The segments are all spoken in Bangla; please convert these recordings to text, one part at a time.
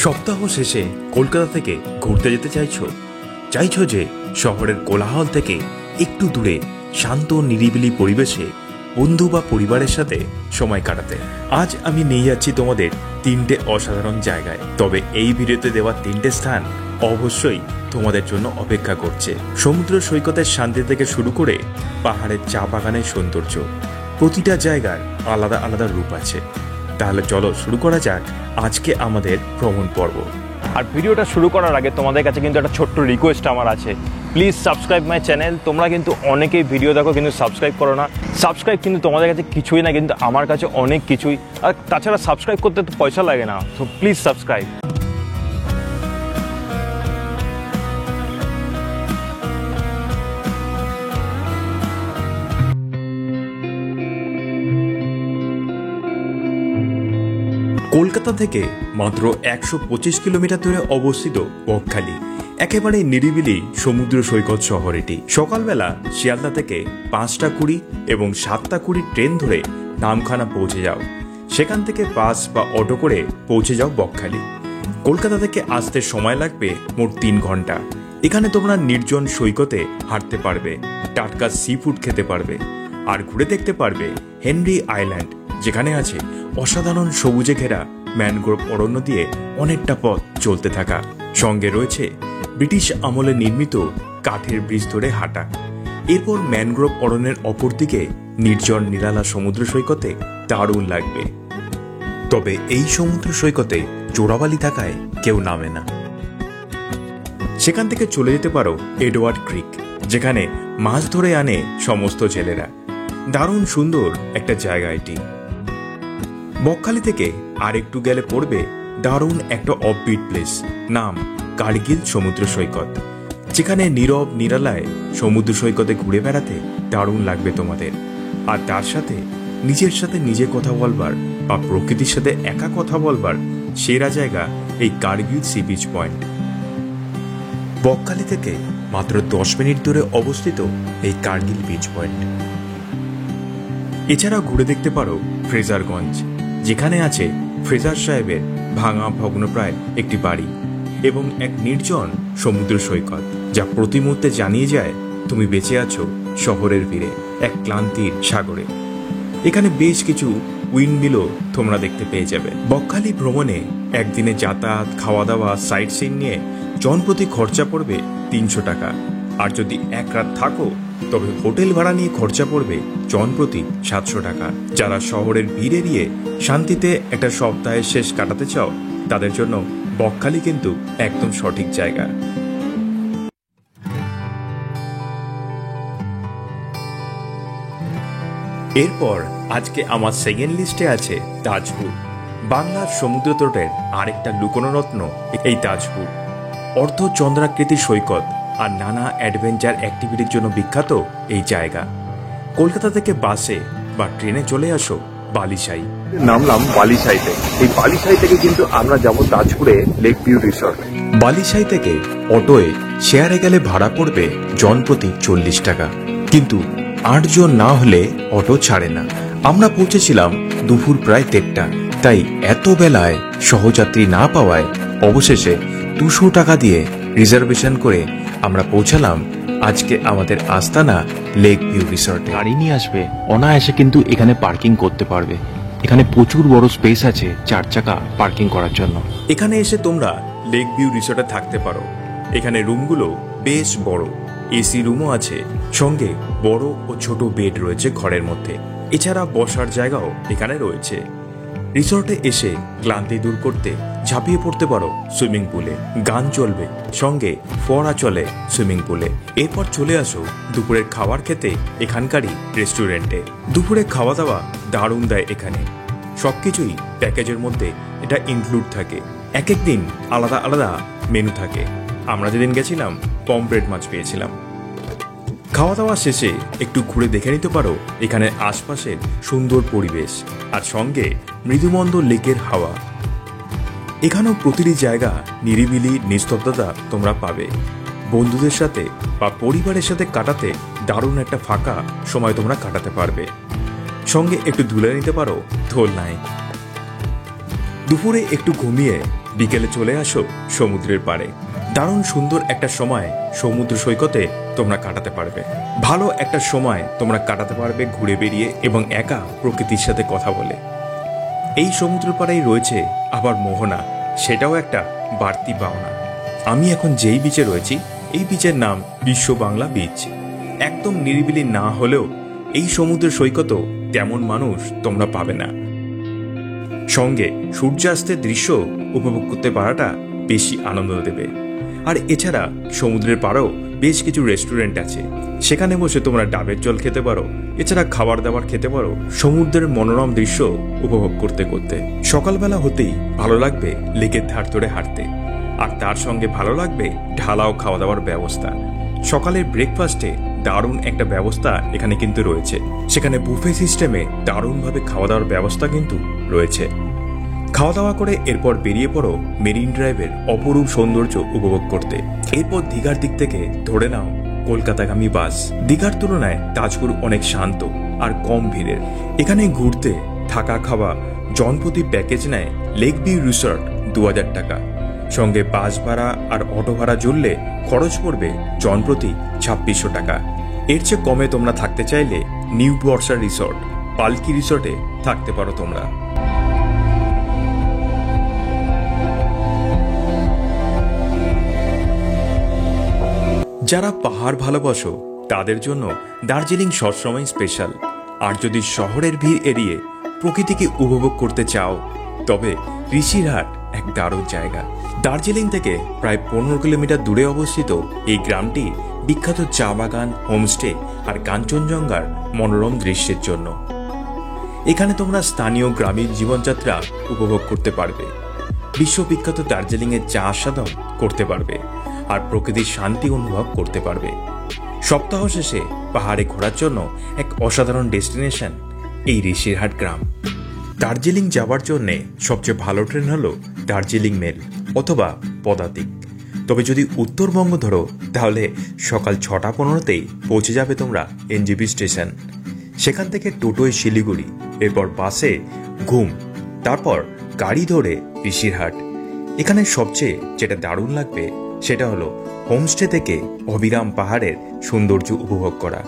সপ্তাহ শেষে কলকাতা থেকে ঘুরতে যেতে চাইছো যে শহরের কোলাহল থেকে একটু দূরে শান্ত নিরিবিলি পরিবেশে বন্ধু বা পরিবারের সাথে সময় কাটাতে। আজ আমি নিয়ে যাচ্ছি তোমাদের 3টে অসাধারণ জায়গায়। তবে এই ভিডিওতে দেওয়া 3টে স্থান অবশ্যই তোমাদের জন্য অপেক্ষা করছে। সমুদ্র সৈকতের শান্তি থেকে শুরু করে পাহাড়ের চা বাগানের সৌন্দর্য, প্রতিটা জায়গার আলাদা আলাদা রূপ আছে। তাহলে চলো শুরু করা যাক আজকে আমাদের ভ্রমণ পর্ব। আর ভিডিওটা শুরু করার আগে তোমাদের কাছে কিন্তু একটা ছোট্ট রিকোয়েস্ট আমার আছে, প্লিজ সাবস্ক্রাইব মাই চ্যানেল। তোমরা কিন্তু অনেকেই ভিডিও দেখো কিন্তু সাবস্ক্রাইব করো না। সাবস্ক্রাইব কিন্তু তোমাদের কাছে কিছুই না, কিন্তু আমার কাছে অনেক কিছুই। আর তাছাড়া সাবস্ক্রাইব করতে তো পয়সা লাগে না, সো প্লিজ সাবস্ক্রাইব। কলকাতা থেকে মাত্র 125 কিলোমিটার দূরে অবস্থিত বকখালি একেবারে নিরিবিলি সমুদ্র সৈকত শহর। এটি সকালবেলা শিয়ালদা থেকে 5টা 20 এবং 7টা 20 ট্রেন ধরে নামখানা পৌঁছে যাও। সেখান থেকে বাস বা অটো করে পৌঁছে যাও বকখালি। কলকাতা থেকে আসতে সময় লাগবে মোট 3 ঘন্টা। এখানে তোমরা নির্জন সৈকতে হাঁটতে পারবে, টাটকা সি ফুড খেতে পারবে আর ঘুরে দেখতে পারবে হেনরি আইল্যান্ড, যেখানে আছে অসাধারণ সবুজে ঘেরা ম্যানগ্রোভ অরণ্য দিয়ে অনেকটা পথ চলতে থাকা। সঙ্গে রয়েছে ব্রিটিশ আমলে নির্মিত কাঠের ব্রিজ ধরে হাঁটা। এরপর ম্যানগ্রোভ অরণ্যের অপর দিকে নির্জন নিরালা সমুদ্র সৈকতে দারুণ লাগবে। তবে এই সমুদ্র সৈকতে চোরাবালি থাকায় কেউ নামে না। সেখান থেকে চলে যেতে পারো এডওয়ার্ড ক্রিক, যেখানে মাছ ধরে আনে সমস্ত জেলেরা। দারুণ সুন্দর একটা জায়গা এটি। বকখালি থেকে আর একটু গেলে পড়বে দারুণ একটা অফবিট প্লেস, নাম কার্গিল সমুদ্র সৈকত, যেখানে নীরব নিরালায় সমুদ্র সৈকতে ঘুরে বেড়াতে দারুণ লাগবে তোমাদের। আর তার সাথে নিজে কথা বলবার বা প্রকৃতির সাথে একা কথা বলবার সেরা জায়গা এই Kargil sea beach point. Bakkhali থেকে মাত্র 10 মিনিট দূরে অবস্থিত এই কার্গিল বিচ পয়েন্ট। এছাড়াও ঘুরে দেখতে পারো ফ্রেজারগঞ্জ, যেখানে আছে ফ্রেজার সাহেবের ভাঙা ভগ্নপ্রায় একটি বাড়ি এবং এক নির্জন সমুদ্র সৈকত, যা প্রতি মুহূর্তে জানিয়ে যায় তুমি বেঁচে আছো শহরের ভিড়ে এক ক্লান্তির সাগরে। এখানে বেশ কিছু উইন্ডমিলও তোমরা দেখতে পেয়ে যাবে। বকখালি ভ্রমণে একদিনে যাতায়াত, খাওয়া দাওয়া, সাইট সিন নিয়ে জনপ্রতি খরচা পড়বে 300 টাকা। আর যদি এক রাত থাকো তবে হোটেল ভাড়া নিয়ে খরচা পড়বে জনপ্রতি 700 টাকা। যারা শহরের ভিড় এড়িয়ে শান্তিতে একটা সপ্তাহের শেষ কাটাতে চাও, তাদের জন্য বকখালি কিন্তু একদম সঠিক জায়গা। এরপর আজকে আমার সেকেন্ড লিস্টে আছে তাজপুর। বাংলার সমুদ্র তটের আরেকটা লুকোনো রত্ন এই তাজপুর। অর্ধচন্দ্রাকৃতি সৈকত আর নানা অ্যাডভেঞ্চার অ্যাক্টিভিটির জন্য বিখ্যাত এই জায়গা। কলকাতা থেকে বাসে বা ট্রেনে চলে আসো বালিশাই। নামলাম বালিশাইতে। এই বালিশাই থেকে কিন্তু আমরা যাব তাজপুরে লেক ভিউ রিসর্ট। বালিশাই থেকে অটোয়ে শেয়ারে গেলে ভাড়া পড়বে জনপ্রতি 40 টাকা, কিন্তু 8 জন না হলে অটো ছাড়ে না। আমরা পৌঁছেছিলাম দুপুর প্রায় 1:30, তাই এত বেলায় সহযাত্রী না পাওয়ায় অবশেষে 200 টাকা দিয়ে রিজার্ভেশন করে আমরা পৌঁছালাম আজকে আমাদের আস্তানা লেক ভিউ রিসর্টে। গাড়ি নিয়ে আসবে, অনায়াসে কিন্তু এখানে পার্কিং করতে পারবে। এখানে প্রচুর বড় স্পেস আছে 4 চাকা পার্কিং করার জন্য। এখানে এসে তোমরা লেক ভিউ রিসর্টে থাকতে পারো। এখানে রুমগুলো বেশ বড়, এসি রুমও আছে, সঙ্গে বড় ও ছোট বেড রয়েছে ঘরের মধ্যে। এছাড়া বসার জায়গাও এখানে রয়েছে। রিসর্টে এসে ক্লান্তি দূর করতে ঝাঁপিয়ে পড়তে পারো সুইমিং পুলে। গান চলবে, সঙ্গে ফোয়ারা চলে সুইমিং পুলে। এরপর চলে আসো দুপুরের খাবার খেতে এখানকারই রেস্টুরেন্টে। দুপুরে খাওয়া দাওয়া দারুণ দেয় এখানে। সবকিছুই প্যাকেজের মধ্যে এটা ইনক্লুড থাকে। এক এক দিন আলাদা আলাদা মেনু থাকে। আমরা যেদিন গেছিলাম পমফ্রেট মাছ পেয়েছিলাম। খাওয়া দাওয়া শেষে একটু ঘুরে দেখে নিতে পারো এখানে আশপাশের সুন্দর পরিবেশ আর সঙ্গে মৃদুমন্দ লেকের হাওয়া। এখানেও প্রতিটি জায়গা নিরিবিলি নিস্তব্ধতা তোমরা পাবে। বন্ধুদের সাথে বা পরিবারের সাথে কাটাতে দারুণ একটা ফাঁকা সময় তোমরা কাটাতে পারবে। সঙ্গে একটু ধুলে নিতে পারো দোলনায়। দুপুরে একটু ঘুমিয়ে বিকেলে চলে আসো সমুদ্রের পাড়ে। দারুণ সুন্দর একটা সময় সমুদ্র সৈকতে তোমরা কাটাতে পারবে। ভালো একটা সময় তোমরা কাটাতে পারবে ঘুরে বেরিয়ে এবং একা প্রকৃতির সাথে কথা বলে। এই সমুদ্র পাড়েই রয়েছে আবার মোহনা, সেটাও একটা বাড়তি পাওনা। আমি এখন যেই বিচে রয়েছি এই বিচের নাম বিশ্ব বাংলা বিচ। একদম নিরিবিলি না হলেও এই সমুদ্র সৈকতও তেমন মানুষ তোমরা পাবে না। সঙ্গে সূর্যাস্তের দৃশ্য উপভোগ করতে পারাটা বেশি আনন্দ দেবে। আর এছাড়া সমুদ্রের পাড়েও বেশ কিছু রেস্টুরেন্ট আছে, সেখানে বসে তোমরা ডাবের জল খেতে পারো। এছাড়া খাবার দাবার খেতে পারো সমুদ্রের মনোরম দৃশ্য উপভোগ করতে করতে। সকালবেলা হতেই ভালো লাগবে লেকের ধার ধরে হাঁটতে, আর তার সঙ্গে ভালো লাগবে ঢালাও খাওয়া দাওয়ার ব্যবস্থা। সকালের ব্রেকফাস্টে দারুণ একটা ব্যবস্থা এখানে কিন্তু রয়েছে। সেখানে বুফে সিস্টেমে দারুণভাবে খাওয়া দাওয়ার ব্যবস্থা কিন্তু রয়েছে। খাওয়া দাওয়া করে এরপর বেরিয়ে পড়ো মেরিন ড্রাইভের অপরূপ সৌন্দর্য উপভোগ করতে। এরপর দীঘার দিক থেকে ধরে নাও কলকাতাগামী বাস। দীঘার তুলনায় তাজপুর অনেক শান্ত আর কম ভিড়ের। এখানে ঘুরতে থাকা খাওয়া জনপ্রতি প্যাকেজ নেয় লেক ভিউ রিসর্ট 2000 টাকা। সঙ্গে বাস ভাড়া আর অটো ভাড়া জুড়লে খরচ পড়বে জনপ্রতি 2600 টাকা। এর চেয়ে কমে তোমরা থাকতে চাইলে নিউ বর্ষা রিসর্ট পালকি রিসর্টে থাকতে পারো তোমরা। যারা পাহাড় ভালোবাসো তাদের জন্য দার্জিলিং সবসময় স্পেশাল। আর যদি শহরের ভিড় এড়িয়ে প্রকৃতিকে উপভোগ করতে চাও তবে ঋষিরহাট এক দারুণ জায়গা। দার্জিলিং থেকে প্রায় 15 কিলোমিটার দূরে অবস্থিত এই গ্রামটি বিখ্যাত চা বাগান, হোমস্টে আর কাঞ্চনজঙ্ঘার মনোরম দৃশ্যের জন্য। এখানে তোমরা স্থানীয় গ্রামীণ জীবনযাত্রা উপভোগ করতে পারবে, বিশ্ববিখ্যাত দার্জিলিংয়ের চা আস্বাদন করতে পারবে আর প্রকৃতির শান্তি অনুভব করতে পারবে। সপ্তাহ শেষে পাহাড়ে ঘোরার জন্য এক অসাধারণ ডেস্টিনেশন এই ঋষিরহাট গ্রাম। দার্জিলিং যাওয়ার জন্য সবচেয়ে ভালো ট্রেন হলো দার্জিলিং মেল অথবা পদাতিক। তবে যদি উত্তরবঙ্গ ধরো তাহলে সকাল 6:15তেই পৌঁছে যাবে তোমরা এনজেপি স্টেশন। সেখান থেকে টোটোয় শিলিগুড়ি, এরপর বাসে ঘুম, তারপর গাড়ি ধরে ঋষিরহাট। এখানে সবচেয়ে যেটা দারুণ লাগবে সেটা হলো হোমস্টে থেকে অবিরাম পাহাড়ের সৌন্দর্য উপভোগ করা।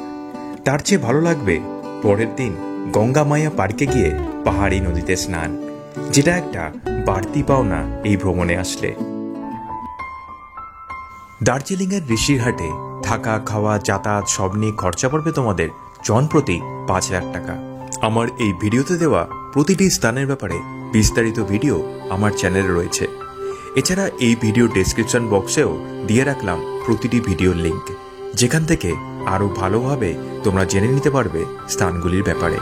তার চেয়ে ভালো লাগবে পরের দিন গঙ্গা মায়া পার্কে গিয়ে পাহাড়ি নদীতে স্নান, যেটা একটা বাড়তি পাওনা এই ভ্রমণে আসলে। দার্জিলিংয়ের ঋষিরহাটে থাকা খাওয়া যাতায়াত সব নিয়ে খরচা পড়বে তোমাদের জনপ্রতি 5 লাখ টাকা। আমার এই ভিডিওতে দেওয়া প্রতিটি স্থানের ব্যাপারে বিস্তারিত ভিডিও আমার চ্যানেলে রয়েছে। এছাড়া এই ভিডিও ডেসক্রিপশন বক্সেও দিয়ে রাখলাম প্রতিটি ভিডিওর লিঙ্ক, যেখান থেকে আরও ভালোভাবে তোমরা জেনে নিতে পারবে স্থানগুলির ব্যাপারে।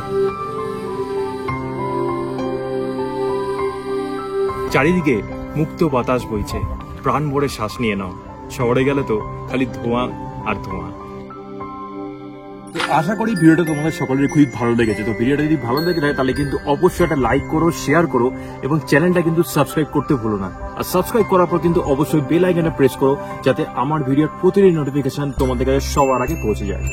চারিদিকে মুক্ত বাতাস বইছে, প্রাণ ভরে শ্বাস নিয়ে নাও। শহরে গেলে তো খালি ধোঁয়া আর ধোঁয়া। তো আশা করি ভিডিওটা তোমাদের সকলের খুবই ভালো লেগেছে। তো ভিডিওটা যদি ভালো লেগে থাকে তাহলে কিন্তু অবশ্যই একটা লাইক করো, শেয়ার করো এবং চ্যানেলটা কিন্তু সাবস্ক্রাইব করতে ভুলো না। আর সাবস্ক্রাইব করার পর কিন্তু অবশ্যই বেল আইকনে প্রেস করো, যাতে আমার ভিডিওর প্রতিটি নোটিফিকেশন তোমাদের কাছে সবার আগে পৌঁছে যায়।